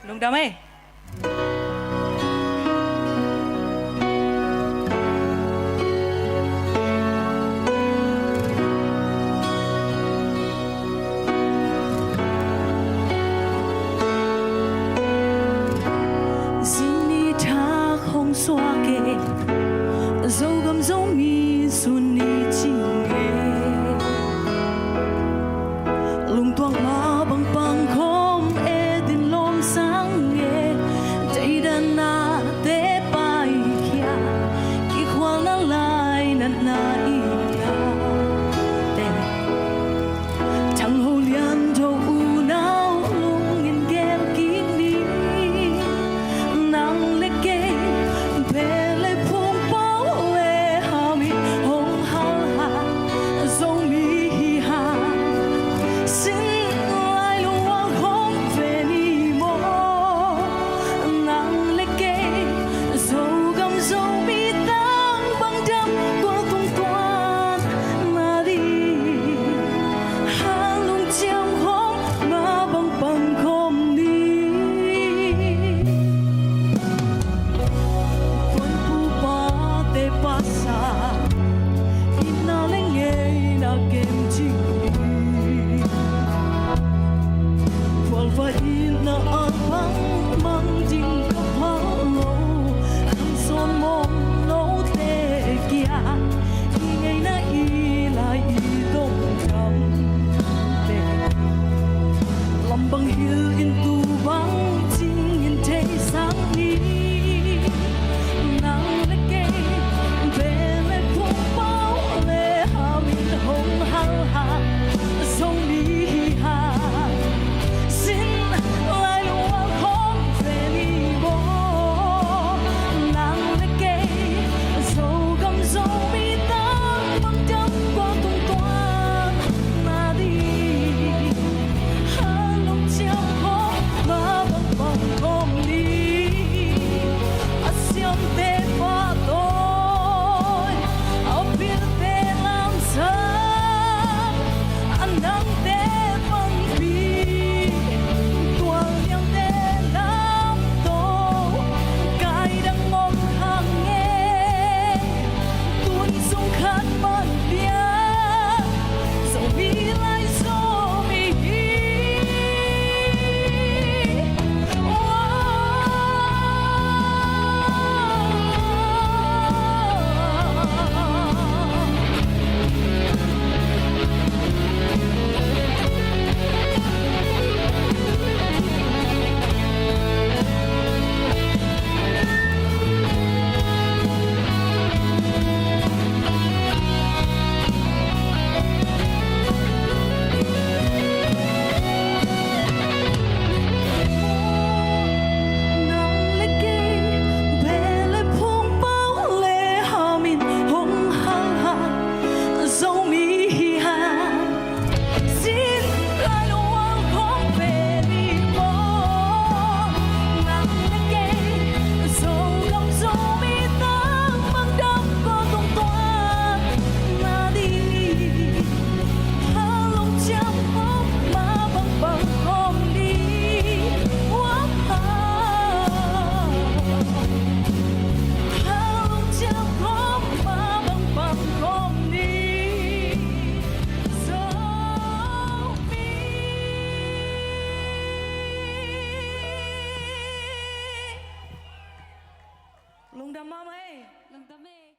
ลุงดำเอ้ยxóa kề dấu gầm dấu mi xuân đi chi nghề lùng toang ma bằng bằng khom e tin lom sáng nghề tay đàn na te pai kia ki khoang na lai na na ia te chẳng hồ lian cho u nao lung in gel ki ni nang le ke Pele phung bao lệ hà mi hồng hà hà dấu mi hà xin lại luôn hoàng hôn về ni mô nàng lệ kê dấu gầm dấu mi tăng băng đâm qua tung toan mà đi hà lung chiêm hôm mà băng băng không đi passa ina lenge na kem chi qual va ina apang mang ding ka pa lo ang son mong no te kia ngay na i la i dong kam te lam bang hil in tu bang ching in te sang niลุงดำมาไหม Lang dami.